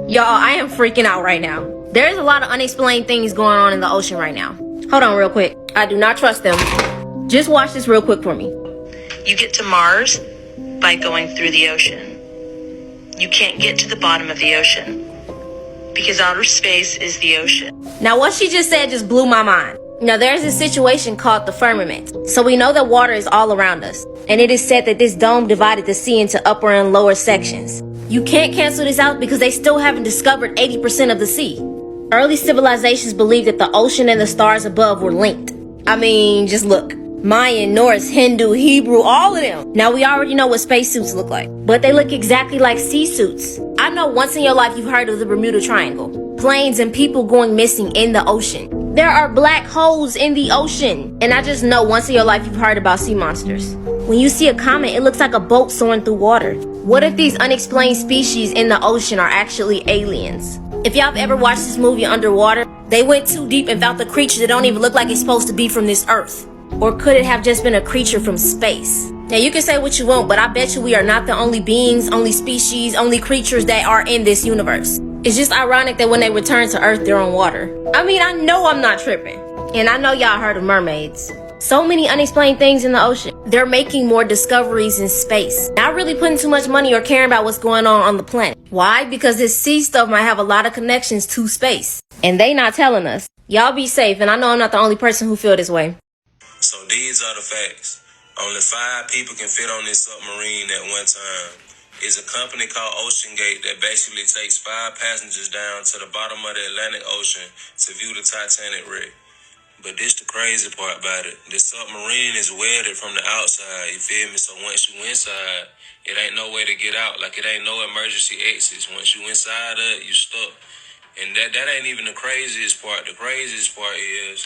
Y'all, I am freaking out right now. There's a lot of unexplained things going on in the ocean right now. Hold on real quick. I do not trust them. Just watch this real quick for me. You get to Mars by going through the ocean. You can't get to the bottom of the ocean because outer space is the ocean. Now, what she just said just blew my mind. Now, there's a situation called the firmament. So we know that water is all around us. And it is said that this dome divided the sea into upper and lower sections. You can't cancel this out because they still haven't discovered 80% of the sea. Early civilizations believed that the ocean and the stars above were linked. I mean, just look. Mayan, Norse, Hindu, Hebrew, all of them. Now, we already know what spacesuits look like, but they look exactly like sea suits. I know once in your life you've heard of the Bermuda Triangle. Planes and people going missing in the ocean. There are black holes in the ocean. And I just know once in your life you've heard about sea monsters. When you see a comet, it looks like a boat soaring through water. What if these unexplained species in the ocean are actually aliens? If y'all have ever watched this movie Underwater, they went too deep and found the creature that don't even look like it's supposed to be from this earth. Or could it have just been a creature from space? Now, you can say what you want, but I bet you we are not the only beings, only species, only creatures that are in this universe. It's just ironic that when they return to Earth, they're on water. I mean, I know I'm not tripping. And I know y'all heard of mermaids. So many unexplained things in the ocean. They're making more discoveries in space. Not really putting too much money or caring about what's going on the planet. Why? Because this sea stuff might have a lot of connections to space. And they not telling us. Y'all be safe, and I know I'm not the only person who feel this way. So these are the facts. Only 5 people can fit on this submarine at one time. It's a company called OceanGate that basically takes 5 passengers down to the bottom of the Atlantic Ocean to view the Titanic wreck. But this the crazy part about it. The submarine is welded from the outside, you feel me? So once you inside, it ain't no way to get out. Like, it ain't no emergency exits. Once you inside of it, you stuck. And that ain't even the craziest part. The craziest part is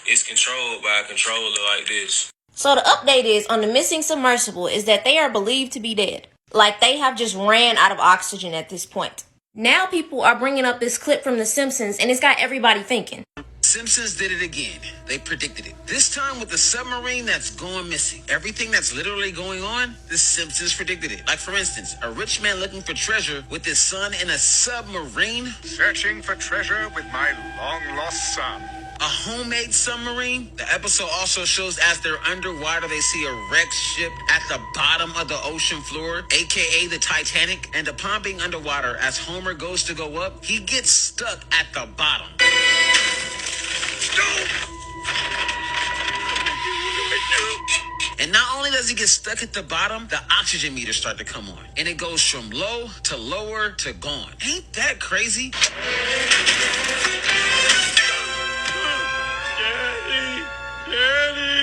it's controlled by a controller like this. So the update is on the missing submersible is that they are believed to be dead. Like they have just ran out of oxygen at this point. Now people are bringing up this clip from The Simpsons and it's got everybody thinking. Simpsons did it again. They predicted it. This time with the submarine that's going missing. Everything that's literally going on, the Simpsons predicted it. Like, for instance, a rich man looking for treasure with his son in a submarine. Searching for treasure with my long-lost son. A homemade submarine. The episode also shows as they're underwater, they see a wrecked ship at the bottom of the ocean floor, aka the Titanic. And upon being underwater, as Homer goes to go up, he gets stuck at the bottom. And not only does he get stuck at the bottom, the oxygen meters start to come on. And it goes from low to lower to gone. Ain't that crazy?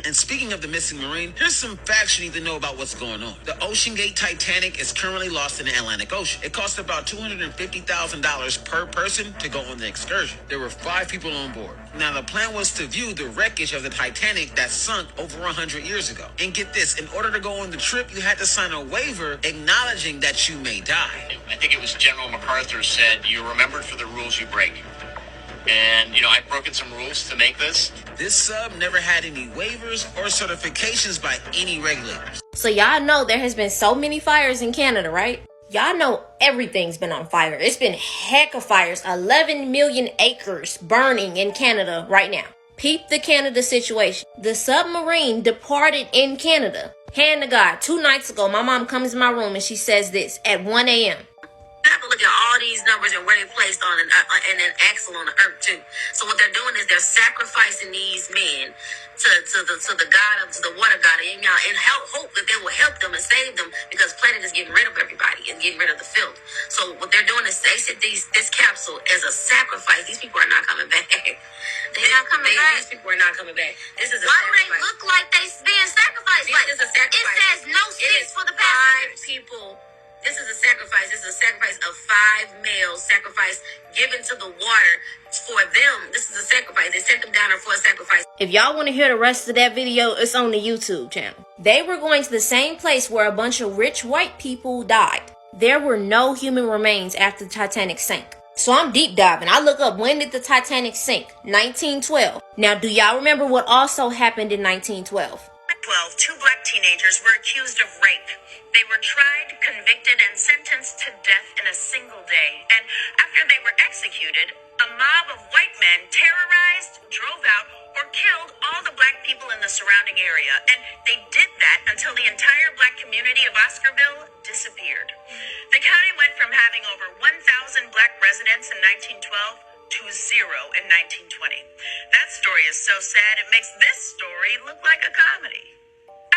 And speaking of the missing marine, here's some facts you need to know about what's going on. The OceanGate Titanic is currently lost in the Atlantic Ocean. It cost about $250,000 per person to go on the excursion. There were 5 people on board. Now, the plan was to view the wreckage of the Titanic that sunk over 100 years ago. And get this, in order to go on the trip, you had to sign a waiver acknowledging that you may die. I think it was General MacArthur said, "You're remembered for the rules you break." And, I've broken some rules to make this. This sub never had any waivers or certifications by any regulators. So y'all know there has been so many fires in Canada, right? Y'all know everything's been on fire. It's been heck of fires. 11 million acres burning in Canada right now. Peep the Canada situation. The submarine departed in Canada. Hand to God, 2 nights ago, my mom comes in my room and she says this at 1 a.m. You have to look at all these numbers and where they placed on an axle on the earth too. So what they're doing is they're sacrificing these men to the god of the water god and hope that they will help them and save them because planet is getting rid of everybody and getting rid of the filth. So what they're doing is they set this capsule as a sacrifice. These people are not coming back. They're not coming back. These people are not coming back. This is a Why sacrifice. do they look like they being sacrificed? This is a sacrifice. It says no seats for the passengers. 5 people. This is a sacrifice. This is a sacrifice of 5 males. Sacrifice given to the water for them. This is a sacrifice. They sent them down there for a sacrifice. If y'all want to hear the rest of that video, it's on the YouTube channel. They were going to the same place where a bunch of rich white people died. There were no human remains after the Titanic sank. So I'm deep diving. I look up, when did the Titanic sink? 1912. Now, do y'all remember what also happened in 1912? 2 black teenagers were accused of rape. They were tried, convicted, and sentenced to death in a single day. And after executed, a mob of white men terrorized, drove out, or killed all the black people in the surrounding area. And they did that until the entire black community of Oscarville disappeared. The county went from having over 1,000 black residents in 1912 to 0 in 1920. That story is so sad it makes this story look like a comedy.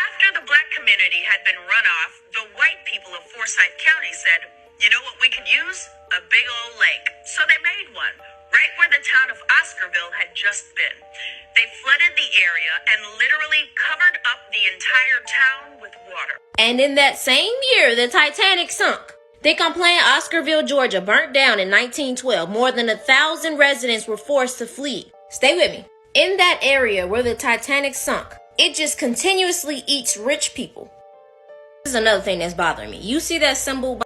After the black community had been run off, the white people of Forsyth County said, "You know what we could use? A big old lake." So they made one, right where the town of Oscarville had just been. They flooded the area and literally covered up the entire town with water. And in that same year, the Titanic sunk. Think I'm playing? Oscarville, Georgia, burnt down in 1912. More than 1,000 residents were forced to flee. Stay with me. In that area where the Titanic sunk, it just continuously eats rich people. This is another thing that's bothering me. You see that symbol?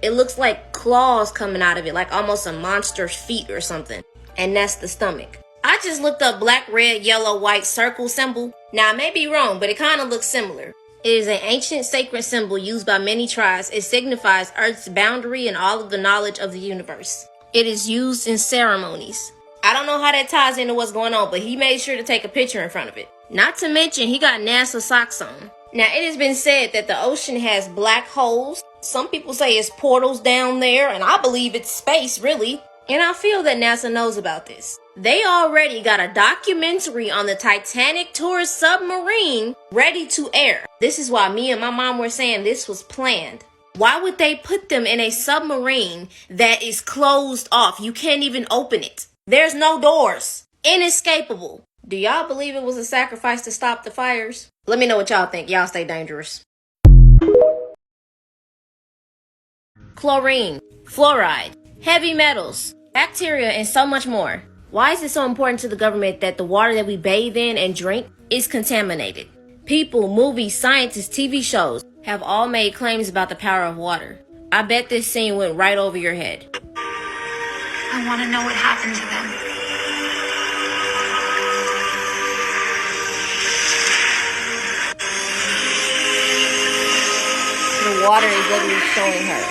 It looks like claws coming out of it, like almost a monster's feet or something. And that's the stomach. I just looked up black, red, yellow, white circle symbol. Now, I may be wrong, but it kind of looks similar. It is an ancient sacred symbol used by many tribes. It signifies Earth's boundary and all of the knowledge of the universe. It is used in ceremonies. I don't know how that ties into what's going on, but he made sure to take a picture in front of it. Not to mention, he got NASA socks on. Now, it has been said that the ocean has black holes. Some people say it's portals down there, and I believe it's space, really. And I feel that NASA knows about this. They already got a documentary on the Titanic tourist submarine ready to air. This is why me and my mom were saying this was planned. Why would they put them in a submarine that is closed off? You can't even open it. There's no doors. Inescapable. Do y'all believe it was a sacrifice to stop the fires? Let me know what y'all think. Y'all stay dangerous. Chlorine, fluoride, heavy metals, bacteria, and so much more. Why is it so important to the government that the water that we bathe in and drink is contaminated? People, movies, scientists, TV shows have all made claims about the power of water. I bet this scene went right over your head. I want to know what happened to them. The water is literally showing her.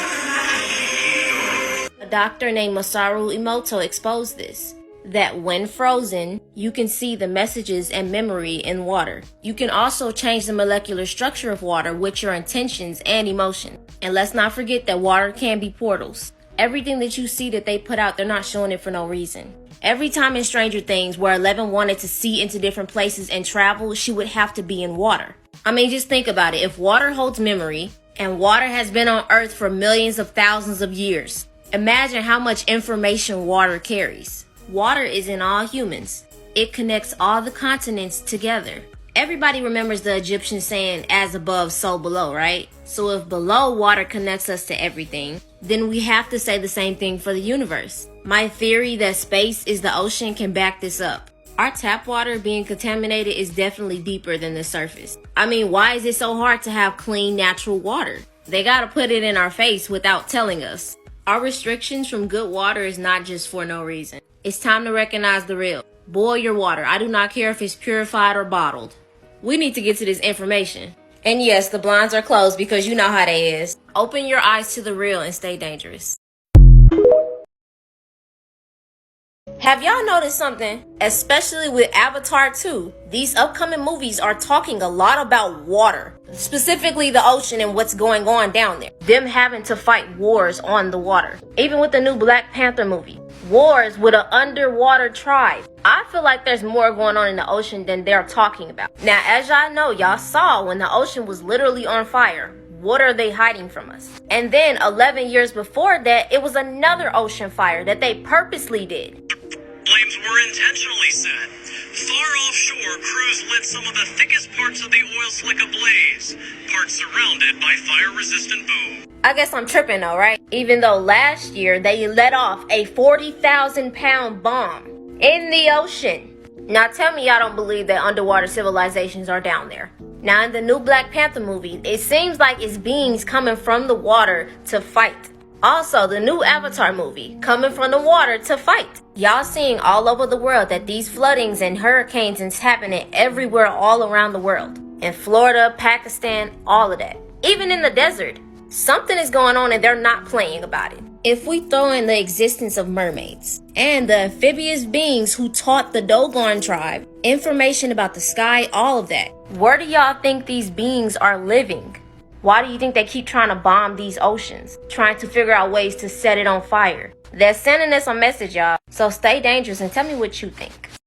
A doctor named Masaru Emoto exposed this. That when frozen, you can see the messages and memory in water. You can also change the molecular structure of water with your intentions and emotions. And let's not forget that water can be portals. Everything that you see that they put out, they're not showing it for no reason. Every time in Stranger Things where Eleven wanted to see into different places and travel, she would have to be in water. I mean, just think about it. If water holds memory, and water has been on Earth for millions of thousands of years, imagine how much information water carries. Water is in all humans. It connects all the continents together. Everybody remembers the Egyptian saying, as above, so below, right? So if below water connects us to everything, then we have to say the same thing for the universe. My theory that space is the ocean can back this up. Our tap water being contaminated is definitely deeper than the surface. I mean, why is it so hard to have clean, natural water? They gotta put it in our face without telling us. Our restrictions from good water is not just for no reason. It's time to recognize the real. Boil your water. I do not care if it's purified or bottled. We need to get to this information. And yes, the blinds are closed because you know how they is. Open your eyes to the real and stay dangerous. Have y'all noticed something? Especially with Avatar 2, these upcoming movies are talking a lot about water. Specifically the ocean and what's going on down there. Them having to fight wars on the water. Even with the new Black Panther movie. Wars with an underwater tribe. I feel like there's more going on in the ocean than they're talking about. Now, as y'all know, y'all saw when the ocean was literally on fire. What are they hiding from us? And then 11 years before that, it was another ocean fire that they purposely did. Flames were intentionally set. Far offshore, crews lit some of the thickest parts of the oil slick ablaze, parts surrounded by fire-resistant boom. I guess I'm tripping though, right? Even though last year they let off a 40,000-pound bomb in the ocean. Now tell me y'all don't believe that underwater civilizations are down there. Now in the new Black Panther movie, it seems like it's beings coming from the water to fight. Also, the new Avatar movie, coming from the water to fight. Y'all seeing all over the world that these floodings and hurricanes is happening everywhere all around the world. In Florida, Pakistan, all of that. Even in the desert. Something is going on and they're not playing about it. If we throw in the existence of mermaids and the amphibious beings who taught the Dogon tribe information about the sky, all of that, where do y'all think these beings are living? Why do you think they keep trying to bomb these oceans, trying to figure out ways to set it on fire? They're sending us a message, y'all. So stay dangerous and tell me what you think.